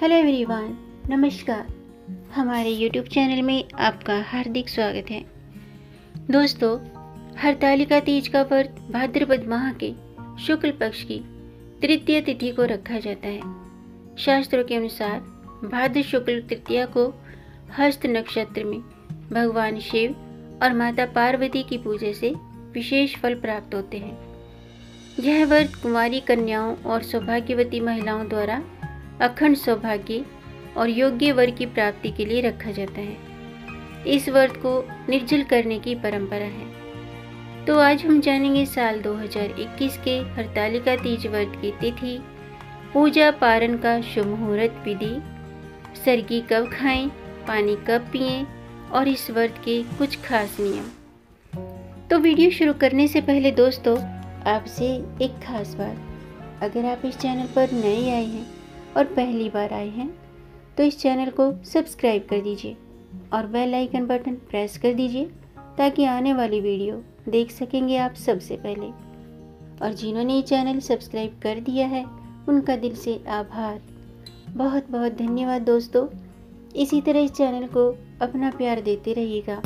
Hello everyone, नमस्कार। हमारे YouTube channel में आपका हार्दिक स्वागत है। दोस्तों, हरतालिका तीज का व्रत भाद्रपद माह के शुक्ल पक्ष की तृतीय तिथि को रखा जाता है। शास्त्रों के अनुसार भाद्र शुक्ल तृतीया को हस्त नक्षत्र में भगवान शिव और माता पार्वती की पूजा से विशेष फल प्राप्त होते हैं। यह व्रत कुंवारी कन्याओं और सौभाग्यवती महिलाओं द्वारा अखंड सौभाग्य और योग्य वर की प्राप्ति के लिए रखा जाता है। इस व्रत को निर्जल करने की परंपरा है। तो आज हम जानेंगे साल 2021 के हरतालिका तीज व्रत की तिथि, पूजा पारण का शुभ मुहूर्त विधि, सरगी कब खाएं, पानी कब पिएं और इस व्रत के कुछ खास नियम। तो वीडियो शुरू करने से पहले दोस्तों, आपसे एक खास बात, अगर आप इस चैनल पर नए आए हैं और पहली बार आए हैं तो इस चैनल को सब्सक्राइब कर दीजिए और बेल आइकन बटन प्रेस कर दीजिए ताकि आने वाली वीडियो देख सकेंगे आप सबसे पहले। और जिन्होंने ये चैनल सब्सक्राइब कर दिया है उनका दिल से आभार, बहुत बहुत धन्यवाद दोस्तों। इसी तरह इस चैनल को अपना प्यार देते रहिएगा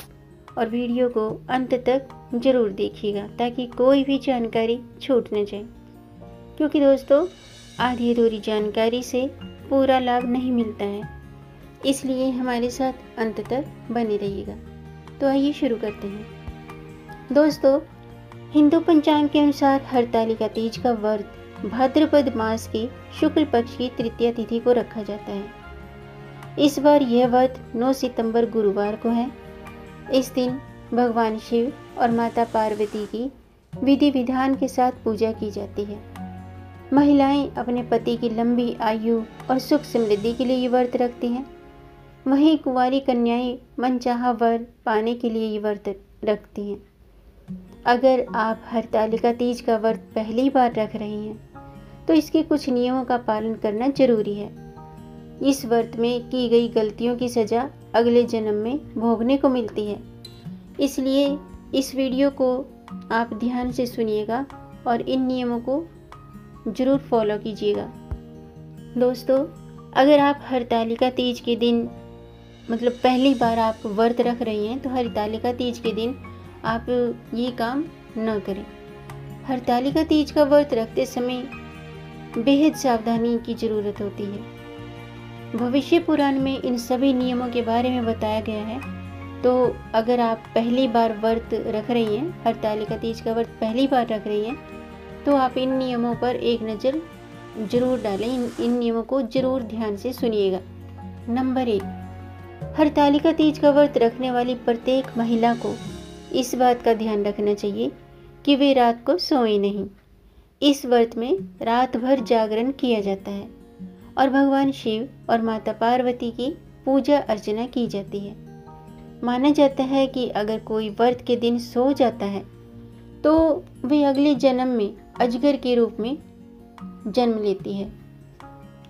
और वीडियो को अंत तक ज़रूर देखिएगा ताकि कोई भी जानकारी छूट न जाए, क्योंकि दोस्तों आधी अधूरी जानकारी से पूरा लाभ नहीं मिलता है, इसलिए हमारे साथ अंत तक बने रहिएगा। तो आइए शुरू करते हैं। दोस्तों, हिंदू पंचांग के अनुसार हरतालिका तीज का व्रत भाद्रपद मास की शुक्ल पक्ष की तृतीय तिथि को रखा जाता है। इस बार यह व्रत 9 सितंबर गुरुवार को है। इस दिन भगवान शिव और माता पार्वती की विधि विधान के साथ पूजा की जाती है। महिलाएं अपने पति की लंबी आयु और सुख समृद्धि के लिए ये व्रत रखती हैं। वहीं कुंवारी कन्याएं मनचाहा वर पाने के लिए ये व्रत रखती हैं। अगर आप हरतालिका तीज का व्रत पहली बार रख रही हैं तो इसके कुछ नियमों का पालन करना जरूरी है। इस व्रत में की गई गलतियों की सजा अगले जन्म में भोगने को मिलती है, इसलिए इस वीडियो को आप ध्यान से सुनिएगा और इन नियमों को जरूर फॉलो कीजिएगा। दोस्तों, अगर आप हरतालिका तीज के दिन पहली बार आप व्रत रख रही हैं तो हरतालिका तीज के दिन आप ये काम न करें। हरतालिका तीज का व्रत रखते समय बेहद सावधानी की ज़रूरत होती है। भविष्य पुराण में इन सभी नियमों के बारे में बताया गया है। तो अगर आप पहली बार व्रत रख रही हैं, हरतालिका तीज का व्रत पहली बार रख रही हैं, तो आप इन नियमों पर एक नज़र जरूर डालें। इन नियमों को जरूर ध्यान से सुनिएगा। नंबर 1, हरतालिका तीज का व्रत रखने वाली प्रत्येक महिला को इस बात का ध्यान रखना चाहिए कि वे रात को सोए नहीं। इस व्रत में रात भर जागरण किया जाता है और भगवान शिव और माता पार्वती की पूजा अर्चना की जाती है। माना जाता है कि अगर कोई व्रत के दिन सो जाता है तो वे अगले जन्म में अजगर के रूप में जन्म लेती है।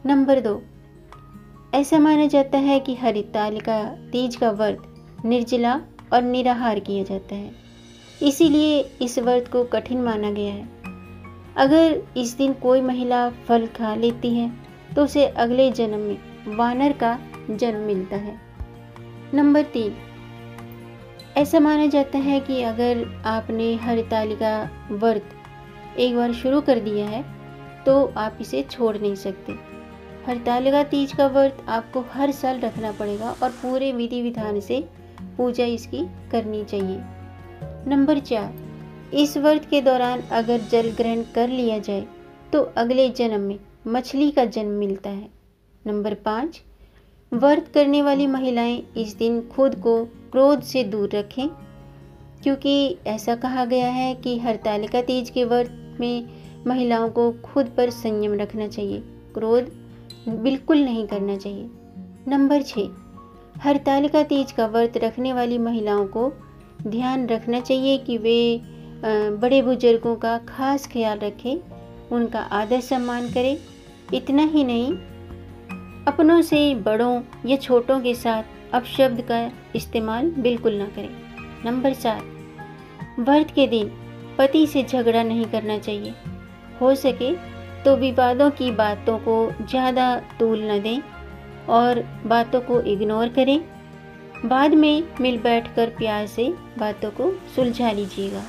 नंबर 2, ऐसा माना जाता है कि हरतालिका तीज का व्रत निर्जला और निराहार किया जाता है, इसीलिए इस व्रत को कठिन माना गया है। अगर इस दिन कोई महिला फल खा लेती है तो उसे अगले जन्म में वानर का जन्म मिलता है। नंबर 3, ऐसा माना जाता है कि अगर आपने हरतालिका व्रत एक बार शुरू कर दिया है तो आप इसे छोड़ नहीं सकते। हरतालिका तीज का व्रत आपको हर साल रखना पड़ेगा और पूरे विधि विधान से पूजा इसकी करनी चाहिए। नंबर 4, इस व्रत के दौरान अगर जल ग्रहण कर लिया जाए तो अगले जन्म में मछली का जन्म मिलता है। नंबर 5, व्रत करने वाली महिलाएं इस दिन खुद को क्रोध से दूर रखें, क्योंकि ऐसा कहा गया है कि हरतालिका तीज के व्रत में महिलाओं को खुद पर संयम रखना चाहिए, क्रोध बिल्कुल नहीं करना चाहिए। नंबर 6, हरतालिका तीज का व्रत रखने वाली महिलाओं को ध्यान रखना चाहिए कि वे बड़े बुजुर्गों का खास ख्याल रखें, उनका आदर सम्मान करें। इतना ही नहीं, अपनों से बड़ों या छोटों के साथ अपशब्द का इस्तेमाल बिल्कुल ना करें। नंबर 7, व्रत के दिन पति से झगड़ा नहीं करना चाहिए। हो सके तो विवादों की बातों को ज़्यादा तूल न दें। और बातों को इग्नोर करें। बाद में मिल बैठकर प्यार से बातों को सुलझा लीजिएगा।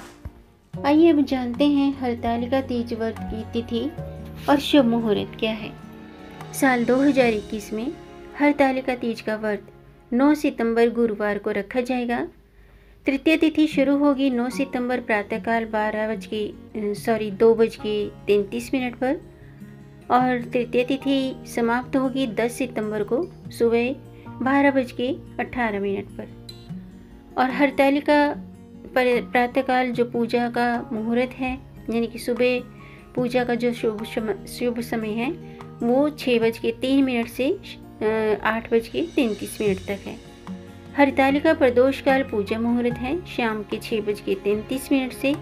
आइए अब जानते हैं हरतालिका तीज व्रत की तिथि और शुभ मुहूर्त क्या है। साल 2021 में हरतालिका तीज का व्रत 9 सितंबर गुरुवार को रखा जाएगा। तृतीय तिथि शुरू होगी 9 सितंबर प्रातःकाल 2:33 पर और तृतीय तिथि समाप्त होगी 10 सितंबर को सुबह 12:18 पर। और हरतालिका प्रातःकाल जो पूजा का मुहूर्त है, यानी कि सुबह पूजा का जो शुभ समय है वो 6:03 से 8:33 तक है। हरतालिका प्रदोष काल पूजा मुहूर्त है शाम के 6:33 से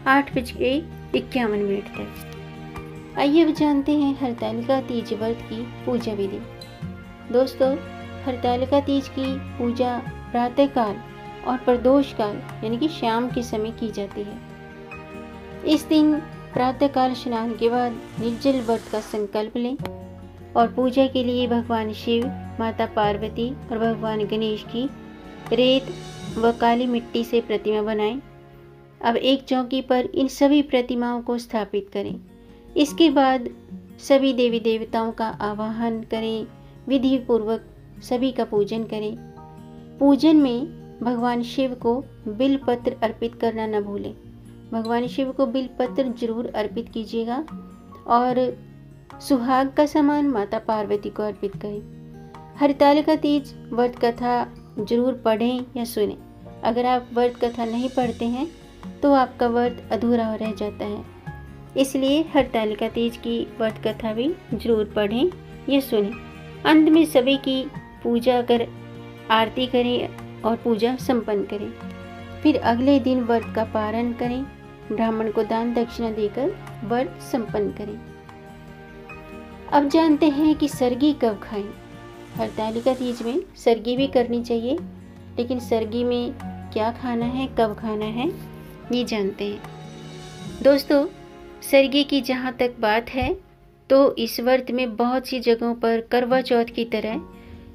8:51 तक। आइए अब जानते हैं हरतालिका तीज व्रत की पूजा विधि। दोस्तों, हरतालिका तीज की पूजा प्रातःकाल और प्रदोष काल यानी कि शाम के समय की जाती है। इस दिन प्रातःकाल स्नान के बाद निर्जल व्रत का संकल्प लें और पूजा के लिए भगवान शिव, माता पार्वती और भगवान गणेश की रेत व काली मिट्टी से प्रतिमा बनाएं। अब एक चौकी पर इन सभी प्रतिमाओं को स्थापित करें। इसके बाद सभी देवी देवताओं का आवाहन करें, विधि पूर्वक सभी का पूजन करें। पूजन में भगवान शिव को बिलपत्र अर्पित करना न भूलें। भगवान शिव को बिलपत्र जरूर अर्पित कीजिएगा और सुहाग का सामान माता पार्वती को अर्पित करें। हरतालिका तीज व्रत कथा जरूर पढ़ें या सुनें। अगर आप व्रत कथा नहीं पढ़ते हैं तो आपका व्रत अधूरा रह जाता है, इसलिए हरतालिका तीज की व्रत कथा भी जरूर पढ़ें या सुनें। अंत में सभी की पूजा कर आरती करें और पूजा संपन्न करें। फिर अगले दिन व्रत का पारण करें, ब्राह्मण को दान दक्षिणा देकर व्रत संपन्न करें। अब जानते हैं कि सरगी कब खाएं। हरतालिका तीज में सरगी भी करनी चाहिए, लेकिन सरगी में क्या खाना है, कब खाना है, ये जानते हैं। दोस्तों, सरगी की जहाँ तक बात है तो इस व्रत में बहुत सी जगहों पर करवा चौथ की तरह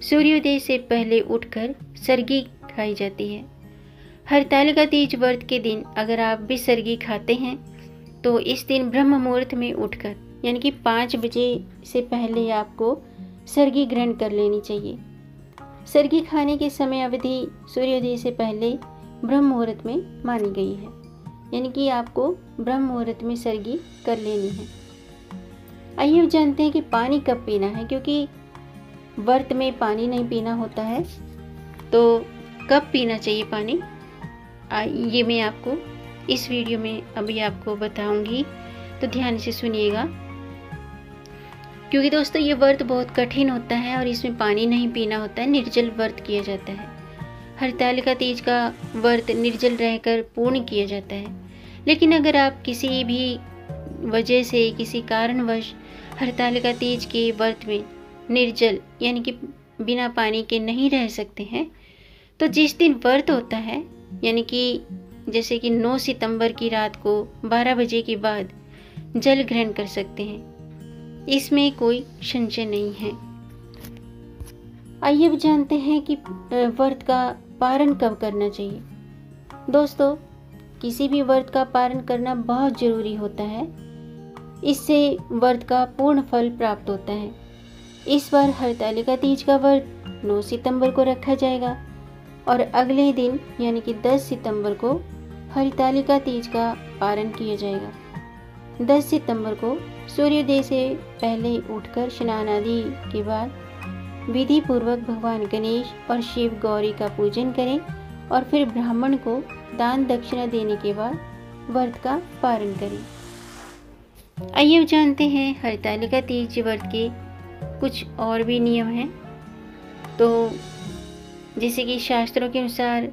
सूर्योदय से पहले उठकर सरगी खाई जाती है। हरतालिका तीज व्रत के दिन अगर आप भी सरगी खाते हैं तो इस दिन ब्रह्म मुहूर्त में उठकर यानी कि 5 बजे से पहले आपको सरगी ग्रहण कर लेनी चाहिए। सरगी खाने की समय अवधि सूर्योदय से पहले ब्रह्म मुहूर्त में मानी गई है, यानी कि आपको ब्रह्म मुहूर्त में सरगी कर लेनी है। आइए अब जानते हैं कि पानी कब पीना है, क्योंकि व्रत में पानी नहीं पीना होता है, तो कब पीना चाहिए पानी ये मैं आपको इस वीडियो में अभी आपको बताऊंगी, तो ध्यान से सुनिएगा। क्योंकि दोस्तों ये व्रत बहुत कठिन होता है और इसमें पानी नहीं पीना होता है, निर्जल व्रत किया जाता है। हरतालिका तीज का व्रत निर्जल रहकर पूर्ण किया जाता है। लेकिन अगर आप किसी भी वजह से, किसी कारणवश हरतालिका तीज के व्रत में निर्जल यानी कि बिना पानी के नहीं रह सकते हैं, तो जिस दिन व्रत होता है यानी कि जैसे कि 9 सितंबर की रात को 12 बजे के बाद जल ग्रहण कर सकते हैं, इसमें कोई संशय नहीं है। आइए अब जानते हैं कि व्रत का पारण कब करना चाहिए। दोस्तों, किसी भी व्रत का पारण करना बहुत जरूरी होता है, इससे व्रत का पूर्ण फल प्राप्त होता है। इस बार हरतालिका तीज का व्रत 9 सितंबर को रखा जाएगा और अगले दिन यानी कि 10 सितंबर को हरतालिका तीज का पारण किया जाएगा। 10 सितंबर को सूर्योदय से पहले उठकर स्नान आदि के बाद विधि पूर्वक भगवान गणेश और शिव गौरी का पूजन करें और फिर ब्राह्मण को दान दक्षिणा देने के बाद व्रत का पारण करें। आइए अब जानते हैं हरतालिका तीज व्रत के कुछ और भी नियम हैं। तो जैसे कि शास्त्रों के अनुसार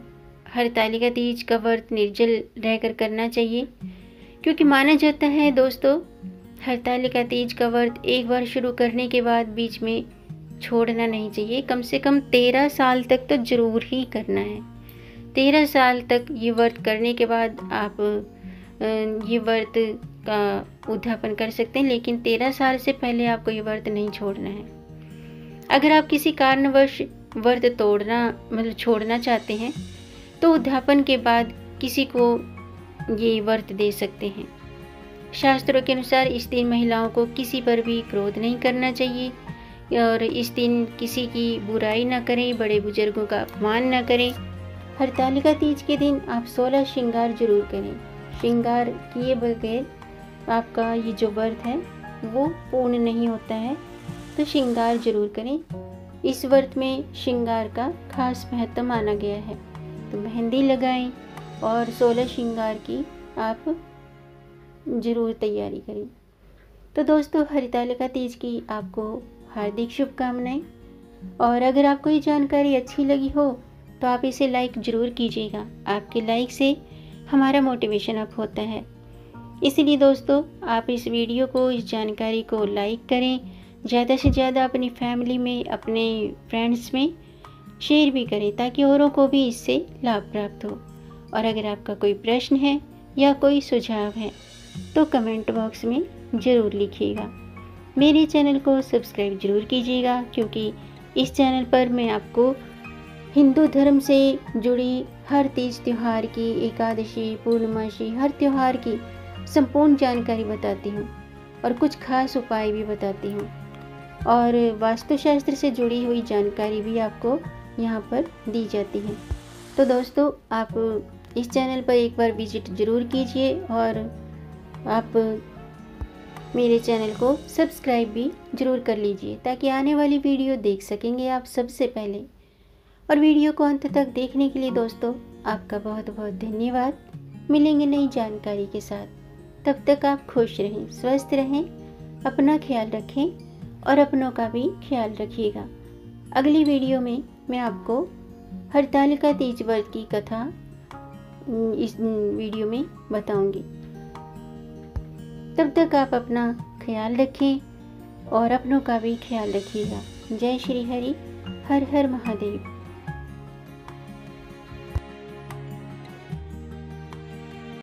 हरतालिका तीज का व्रत निर्जल रहकर करना चाहिए, क्योंकि माना जाता है दोस्तों हरतालिका तीज का व्रत एक बार शुरू करने के बाद बीच में छोड़ना नहीं चाहिए। कम से कम 13 साल तक तो जरूर ही करना है। 13 साल तक ये व्रत करने के बाद आप ये व्रत का उद्यापन कर सकते हैं, लेकिन 13 साल से पहले आपको ये व्रत नहीं छोड़ना है। अगर आप किसी कारणवश व्रत छोड़ना चाहते हैं तो उद्यापन के बाद किसी को ये व्रत दे सकते हैं। शास्त्रों के अनुसार इस दिन महिलाओं को किसी पर भी क्रोध नहीं करना चाहिए और इस दिन किसी की बुराई ना करें, बड़े बुजुर्गों का अपमान ना करें। हरतालिका तीज के दिन आप 16 श्रृंगार जरूर करें। श्रृंगार किए बगैर आपका ये जो व्रत है वो पूर्ण नहीं होता है, तो श्रृंगार जरूर करें। इस व्रत में श्रृंगार का खास महत्व माना गया है, तो मेहंदी लगाएं और 16 श्रृंगार की आप ज़रूर तैयारी करें। तो दोस्तों, हरतालिका तीज की आपको हार्दिक शुभकामनाएं। और अगर आपको ये जानकारी अच्छी लगी हो तो आप इसे लाइक ज़रूर कीजिएगा। आपके लाइक से हमारा मोटिवेशन अप होता है। इसलिए दोस्तों, आप इस वीडियो को, इस जानकारी को लाइक करें, ज़्यादा से ज़्यादा अपनी फैमिली में, अपने फ्रेंड्स में शेयर भी करें ताकि औरों को भी इससे लाभ प्राप्त हो। और अगर आपका कोई प्रश्न है या कोई सुझाव है तो कमेंट बॉक्स में ज़रूर लिखिएगा। मेरे चैनल को सब्सक्राइब ज़रूर कीजिएगा, क्योंकि इस चैनल पर मैं आपको हिंदू धर्म से जुड़ी हर तीज त्यौहार की, एकादशी, पूर्णमासी, हर त्यौहार की संपूर्ण जानकारी बताती हूँ और कुछ खास उपाय भी बताती हूँ। और वास्तुशास्त्र से जुड़ी हुई जानकारी भी आपको यहाँ पर दी जाती है। तो दोस्तों, आप इस चैनल पर एक बार विजिट ज़रूर कीजिए और आप मेरे चैनल को सब्सक्राइब भी ज़रूर कर लीजिए ताकि आने वाली वीडियो देख सकेंगे आप सबसे पहले। और वीडियो को अंत तक देखने के लिए दोस्तों आपका बहुत बहुत धन्यवाद। मिलेंगे नई जानकारी के साथ, तब तक आप खुश रहें, स्वस्थ रहें, अपना ख्याल रखें और अपनों का भी ख्याल रखिएगा। अगली वीडियो में मैं आपको हरतालिका तीज व्रत की कथा इस वीडियो में बताऊंगी। तब तक आप अपना ख्याल रखें और अपनों का भी ख्याल रखिएगा। जय श्री हरि, हर हर महादेव।